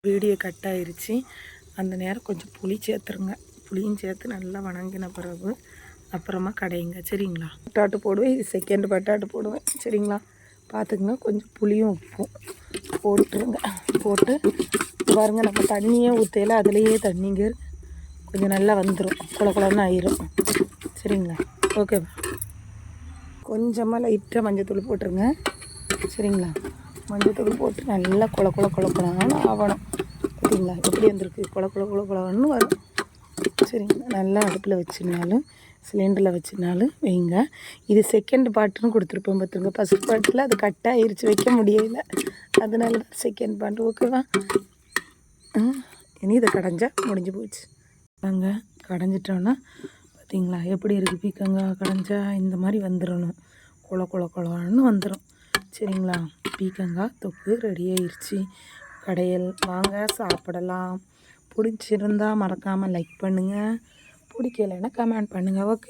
Video cut ஆயிடுச்சு. அந்த நேரம் கொஞ்சம் புளி சேர்த்துருங்க. புளியும் சேர்த்து நல்லா வணங்கின பிறகு அப்புறமா கடையுங்க. சரிங்களா? பட்டாட்டு போடுவேன். இது செகண்ட் பட்டாட்டு போடுவேன். சரிங்களா? பார்த்துக்குங்க. கொஞ்சம் புளியும் உப்பும் போட்டுருங்க. போட்டு பாருங்க, நம்ம தண்ணியே ஊற்றையில் அதுலேயே தண்ணிங்க கொஞ்சம் நல்லா வந்துடும். குளன்னு ஆயிரும். சரிங்களா? ஓகேவா? கொஞ்சமாக லைட்டாக மஞ்சத்தூள் போட்டுருங்க. சரிங்களா? மஞ்சத்தூள் போட்டு நல்லா குழக்குலான்னு ஆகணும். பார்த்தீங்களா எப்படி வந்திருக்கு? குழன்னு வரும். சரிங்களா? நல்லா அடுப்பில் வச்சுனாலும் சிலிண்டரில் வச்சுனாலும் வைங்க. இது செகண்ட் பாட்டுன்னு கொடுத்துருப்போம் பார்த்துருங்க. ஃபஸ்ட் பாட்டில் அது கட் ஆகிருச்சு, வைக்க முடியலை. அதனால தான் செகண்ட் பாட்டு. ஓகேவா? இனி இதை கடைஞ்சா முடிஞ்சு போச்சு. நாங்கள் கடைஞ்சிட்டோன்னா பார்த்தீங்களா எப்படி இருக்குது? பீக்கங்காய் கடைஞ்சா இந்த மாதிரி வந்துடணும். குளன்னு வந்துடும். சரிங்களா? பீக்கங்காய் தொக்கு ரெடி ஆயிடுச்சு. கடையல் வாங்க சாப்பிடலாம். பிடிச்சிருந்தா மறக்காமல் லைக் பண்ணுங்கள். பிடிக்கலைன்னா கமெண்ட் பண்ணுங்கள். ஓகே.